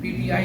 PTI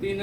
3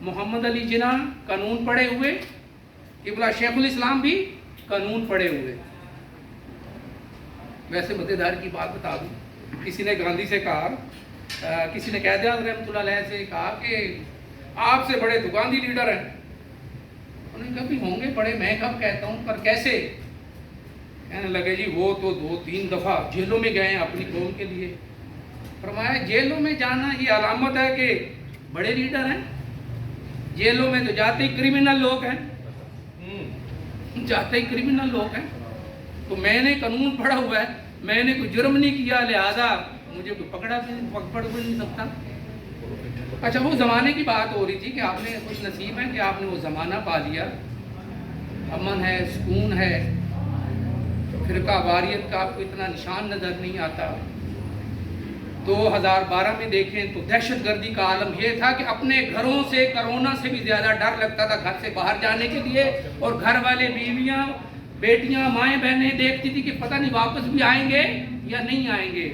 محمد علی جناح قانون پڑھے ہوئے، قبلہ شیخ الاسلام بھی قانون پڑھے ہوئے۔ ویسے مزیدار کی بات بتا دوں، کسی نے گاندھی سے کہا، کسی نے قائد اعظم رحمۃ اللہ علیہ سے کہا کہ آپ سے بڑے تو گاندھی لیڈر ہیں۔ انہوں نے کہا بھی ہوں گے بڑے، میں کب کہتا ہوں، پر کیسے؟ کہنے لگے جی وہ تو 2-3 دفعہ جیلوں میں گئے ہیں اپنی قوم کے لیے۔ فرمایا جیلوں میں جانا یہ علامت ہے کہ بڑے لیڈر ہیں؟ جیلوں میں تو جاتے ہی کرمنل لوگ ہیں، جاتے ہی کرمنل لوگ ہیں۔ تو میں نے قانون پڑھا ہوا ہے، میں نے کوئی جرم نہیں کیا، لہذا مجھے کوئی پکڑ بھی نہیں سکتا۔ اچھا وہ زمانے کی بات ہو رہی تھی کہ آپ نے خوش نصیب ہے کہ آپ نے وہ زمانہ پا لیا، امن ہے، سکون ہے، فرقہ واریت کا آپ کو اتنا نشان نظر نہیں آتا۔ 2012 میں دیکھیں تو دہشت گردی کا عالم یہ تھا کہ اپنے گھروں سے کرونا سے بھی زیادہ ڈر لگتا تھا گھر سے باہر جانے کے لیے، اور گھر والے بیویاں بیٹیاں مائیں بہنیں دیکھتی تھی کہ پتہ نہیں واپس بھی آئیں گے یا نہیں آئیں گے۔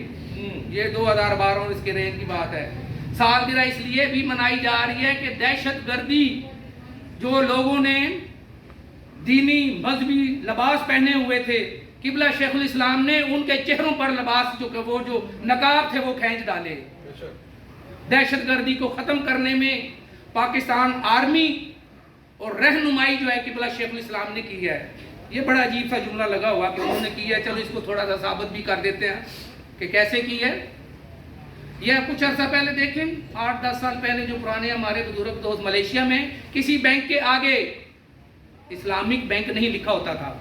یہ 2012 اور اس کے رین کی بات ہے۔ سالگرہ اس لیے بھی منائی جا رہی ہے کہ دہشت گردی جو لوگوں نے دینی مذہبی لباس پہنے ہوئے تھے، قبلہ شیخ الاسلام نے ان کے چہروں پر لباس جو نقاب تھے وہ کھینچ ڈالے۔ دہشت گردی کو ختم کرنے میں پاکستان آرمی اور رہنمائی جو ہے قبلہ شیخ الاسلام نے کی ہے۔ یہ بڑا عجیب سا جملہ لگا ہوا کہ انہوں نے کی ہے، چلو اس کو تھوڑا سا ثابت بھی کر دیتے ہیں کہ کیسے کی ہے۔ یہ کچھ عرصہ پہلے دیکھیں، 8-10 سال پہلے جو پرانے ہمارے بزرگ دوست ملیشیا میں کسی بینک کے آگے اسلامک بینک نہیں لکھا ہوتا تھا۔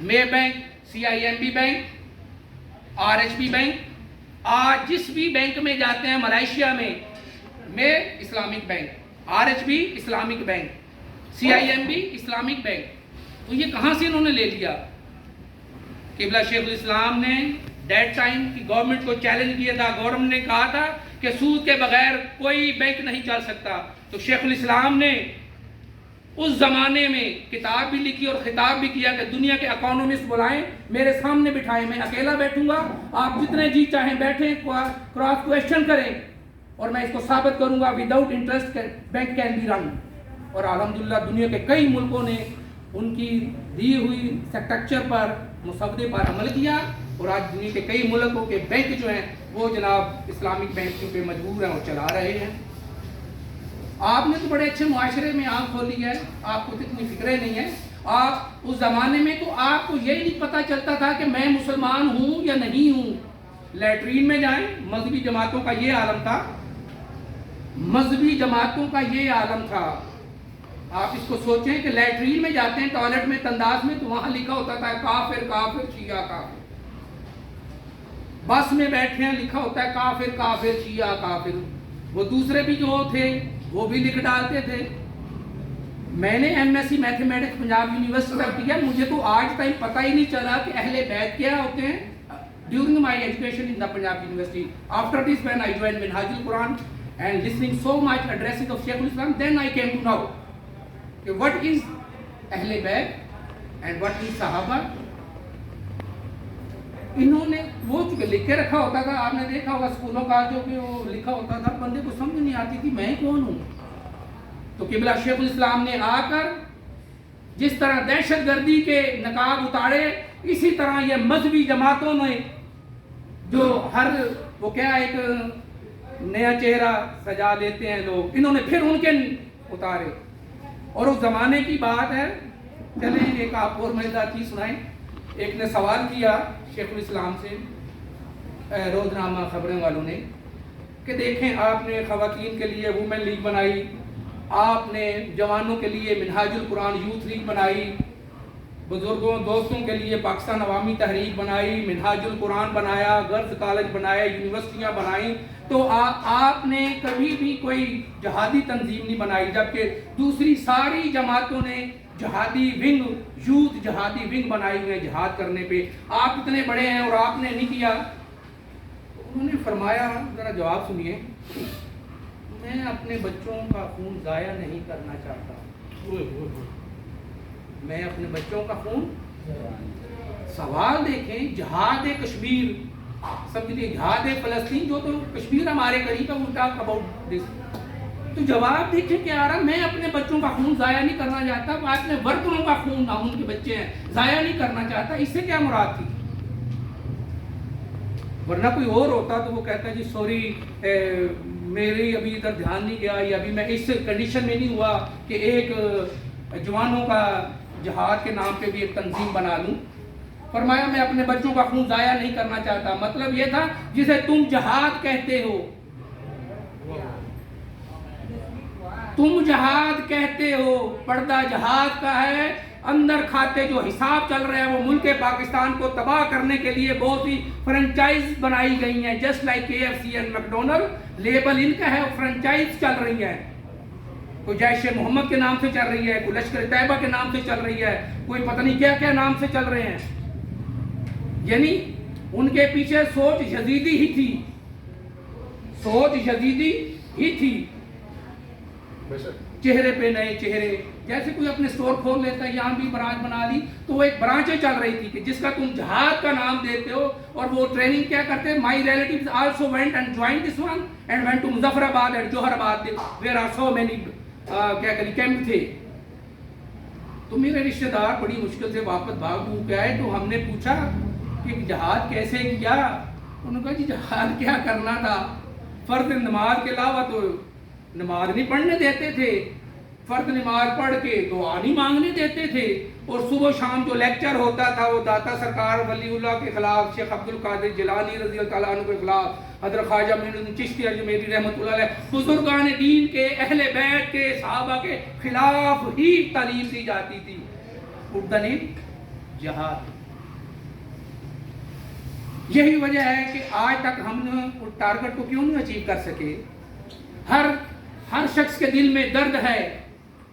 Maybank, CIMB bank, RHB bank, آج جس بھی بینک میں جاتے ہیں ملیشیا میں Islamic bank, RHB Islamic bank, CIMB Islamic bank. تو یہ کہاں سے انہوں نے لے لیا؟ قبلہ شیخ الاسلام نے ڈیٹ ٹائم کی گورنمنٹ کو چیلنج کیا تھا، گورنمنٹ نے کہا تھا کہ سود کے بغیر کوئی بینک نہیں چل سکتا، تو شیخ الاسلام نے اس زمانے میں کتاب بھی لکھی اور خطاب بھی کیا کہ دنیا کے اکانومسٹ بلائیں، میرے سامنے بٹھائیں، میں اکیلا بیٹھوں گا، آپ جتنے جی چاہیں بیٹھیں، کراس کویسچن کریں، اور میں اس کو ثابت کروں گا without interest bank can be run. اور الحمدللہ دنیا کے کئی ملکوں نے ان کی دی ہوئی اسٹرکچر پر، مسودے پر عمل کیا، اور آج دنیا کے کئی ملکوں کے بینک جو ہیں وہ جناب اسلامک بینکوں پہ مجبور ہیں اور چلا رہے ہیں۔ آپ نے تو بڑے اچھے معاشرے میں آنکھ کھولی ہے، آپ کو اتنی فکریں نہیں ہیں۔ آپ اس زمانے میں تو آپ کو یہی نہیں پتہ چلتا تھا کہ میں مسلمان ہوں یا نہیں ہوں۔ لیٹرین میں جائیں، مذہبی جماعتوں کا یہ عالم تھا، مذہبی جماعتوں کا یہ عالم تھا۔ آپ اس کو سوچیں کہ لیٹرین میں جاتے ہیں، ٹوائلٹ میں، تنداز میں، تو وہاں لکھا ہوتا تھا کافر کافر شیعہ کافر۔ بس میں بیٹھے ہیں، لکھا ہوتا ہے کافر کافر شیعہ کافر۔ وہ دوسرے بھی جو تھے وہ بھی لکھ ڈالتے تھے۔ میں نے MSc میتھمیٹکس پنجاب یونیورسٹی میں کیا، مجھے تو آج تک پتہ ہی نہیں چلا کہ اہل بیت کیا ہوتے ہیں۔ During my education in the Punjab University, after this when I joined Minhaj al-Quran and listening so much addresses of Shaykh al-Islam, then I came to know what is اہل بیت and what is صحابہ۔ انہوں نے وہ چکے لکھ کے رکھا ہوتا تھا، آپ نے دیکھا ہوگا اسکولوں کا جو کہ وہ لکھا ہوتا تھا، بندے کو سمجھ نہیں آتی تھی میں کون ہوں۔ تو قبلہ شیخ الاسلام نے آ کر جس طرح دہشت گردی کے نقاب اتارے، اسی طرح یہ مذہبی جماعتوں نے جو ہر وہ کیا ایک نیا چہرہ سجا لیتے ہیں لوگ، انہوں نے پھر ان کے اتارے۔ اور اس زمانے کی بات ہے، چلیں ایک آپ اور مزیدار چیز سنائیں۔ ایک نے سوال کیا شیخ الاسلام سے، روزنامہ خبریں والوں نے، کہ دیکھیں آپ نے خواتین کے لیے وومن لیگ بنائی، آپ نے جوانوں کے لیے منہاج القرآن یوتھ لیگ بنائی، بزرگوں دوستوں کے لیے پاکستان عوامی تحریک بنائی، منہاج القرآن بنایا، گرلز کالج بنایا، یونیورسٹیاں بنائیں، تو آپ نے کبھی بھی کوئی جہادی تنظیم نہیں بنائی، جبکہ دوسری ساری جماعتوں نے جہادی ونگ، یوتھ جہادی ونگ بنائی ہوئے جہاد کرنے پہ، آپ اتنے بڑے ہیں اور آپ نے نہیں کیا۔ انہوں نے فرمایا، ذرا جواب سنیے، میں اپنے بچوں کا خون ضائع نہیں کرنا چاہتا، میں اپنے بچوں کا خون، سوال دیکھیں، جہاد کشمیر سمجھ لیے، جہاد فلسطین جو تو کشمیر ہمارے قریب ہے، وہ ٹاک اباؤٹ دس، تو جواب دیکھیں کہ آ رہا میں اپنے بچوں کا خون ضائع نہیں کرنا چاہتا، میں اپنے برتنوں کا خون، ہم ان کے بچے ہیں، ضائع نہیں کرنا چاہتا. اس سے کیا مراد تھی؟ ورنہ کوئی اور ہوتا تو وہ کہتا ہے جی سوری میری ابھی ادھر دھیان نہیں گیا، یا ابھی میں اس کنڈیشن میں نہیں ہوا کہ ایک جوانوں کا جہاد کے نام پہ بھی ایک تنظیم بنا لوں. فرمایا میں اپنے بچوں کا خون ضائع نہیں کرنا چاہتا. مطلب یہ تھا جسے تم جہاد کہتے ہو، تم جہاد کہتے ہو، پردہ جہاد کا ہے. اندر کھاتے جو حساب چل رہے ہیں وہ ملک پاکستان کو تباہ کرنے کے لیے بہت سی فرنچائز بنائی گئی ہیں، just like KFC and McDonald. Label ان کا ہے، فرنچائز چل رہی ہیں. کوئی جیش محمد کے نام سے چل رہی ہے، کوئی لشکر طیبہ کے نام سے چل رہی ہے، کوئی پتہ نہیں کیا کیا نام سے چل رہے ہیں. یعنی ان کے پیچھے سوچ یزیدی ہی تھی، سوچ یزیدی ہی تھی. چہرے پہ نئے چہرے، جیسے کوئی اپنے سٹور کھول لیتا ہے، یہاں بھی برانچ بنا لی، تو وہ ایک برانچیں چل رہی تھی کہ جس کا تم جہاد کا نام دیتے ہو. اور وہ ٹریننگ کیا کرتے ہیں، my relatives also went and joined this one and went to Muzaffarabad and جوہر آباد ویئر آر سو مینی کیا کہتے کیمپ تھے. تو میرے رشتہ دار بڑی مشکل سے واپس بھاگ کے آئے. تو ہم نے پوچھا کہ جہاد کیسے کیا؟ انہوں نے کہا جی جہاد کیا کرنا تھا، فرض نماز کے علاوہ تو نماز نہیں پڑھنے دیتے تھے، فرض نماز پڑھ کے دعا نہیں مانگنے دیتے تھے، اور صبح شام جو لیکچر ہوتا تھا وہ داتا سرکار ولی اللہ کے خلاف، شیخ عبد القادر جیلانی رضی اللہ تعالیٰ عنہ کے خلاف، حضرت خواجہ معین الدین چشتی اجمیری رحمۃ اللہ علیہ، بزرگان دین کے، اہل بیت کے، صحابہ کے خلاف ہی تعلیم دی جاتی تھی. اردن جہاد. یہی وجہ ہے کہ آج تک ہم نے ٹارگٹ کو کیوں نہیں اچیو کر سکے. ہر شخص کے دل میں درد ہے.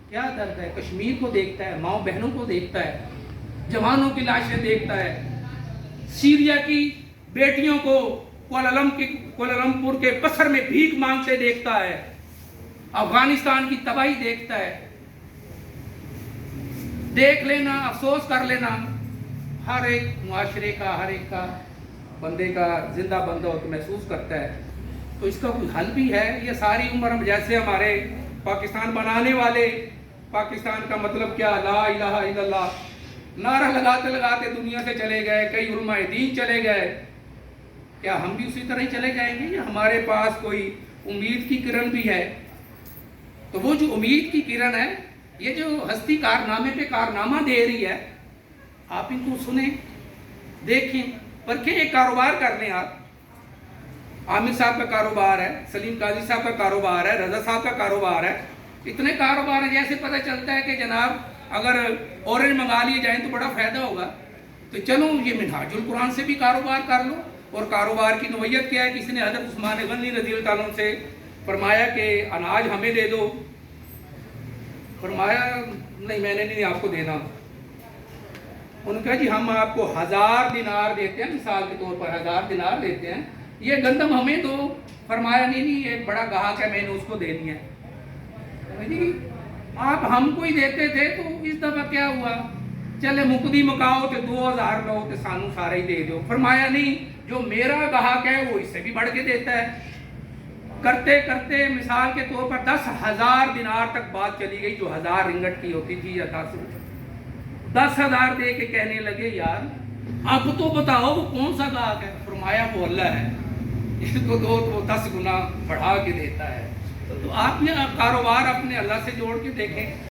کیا درد ہے؟ کشمیر کو دیکھتا ہے، ماؤں بہنوں کو دیکھتا ہے، جوانوں کی لاشیں دیکھتا ہے، سیریا کی بیٹیوں کو کوالالمپور کے پتھر میں بھیک مانگتے دیکھتا ہے، افغانستان کی تباہی دیکھتا ہے. دیکھ لینا، افسوس کر لینا، ہر ایک معاشرے کا، ہر ایک کا بندے کا زندہ بندہ ہو تو محسوس کرتا ہے. تو اس کا کوئی حل بھی ہے؟ یہ ساری عمر ہم جیسے ہمارے پاکستان بنانے والے، پاکستان کا مطلب کیا، لا الہ الا اللہ نعرہ لگاتے لگاتے دنیا سے چلے گئے، کئی علماء دین چلے گئے. کیا ہم بھی اسی طرح ہی چلے جائیں گے یا ہمارے پاس کوئی امید کی کرن بھی ہے؟ تو وہ جو امید کی کرن ہے، یہ جو ہستی کارنامے پہ کارنامہ دے رہی ہے، آپ ان کو سنیں، دیکھیں، پرکھیں. ایک کاروبار کر لیں آپ. عامر صاحب کا کاروبار ہے، سلیم قاضی صاحب کا کاروبار ہے، رضا صاحب کا کاروبار ہے. اتنے کاروبار ہیں، جیسے پتہ چلتا ہے کہ جناب اگر اورنج منگا لیے جائیں تو بڑا فائدہ ہوگا. تو چلو یہ منہاج القرآن سے بھی کاروبار کر لو. اور کاروبار کی نوعیت کیا ہے؟ کسی نے حضرت عثمان غنی رضی اللہ عنہ سے فرمایا کہ اناج ہمیں دے دو. فرمایا نہیں، میں نے نہیں آپ کو دینا. انہوں نے کہا جی ہم آپ کو 1000 دینار دیتے ہیں، مثال کے طور پر 1000 دینار دیتے ہیں، یہ گندم ہمیں دو. فرمایا نہیں یہ بڑا گاہک ہے، میں نے اس کو دینی ہے. آپ ہم کو ہی دیتے تھے تو اس دفعہ کیا ہوا؟ چلے مقدی مکاؤ تو 2000 لو تو سانو سارے ہی دے دو. فرمایا نہیں، جو میرا گاہک ہے وہ اس سے بھی بڑھ کے دیتا ہے. کرتے کرتے مثال کے طور پر 10,000 دینار تک بات چلی گئی، جو 1000 رنگٹ کی ہوتی تھی یا 10,000 دے کے کہنے لگے یار اب تو بتاؤ وہ کون سا گاہک ہے؟ فرمایا وہ اللہ ہے، اس کو دو تو وہ 10 گنا بڑھا کے دیتا ہے. تو آپ نے کاروبار اپنے اللہ سے جوڑ کے دیکھیں.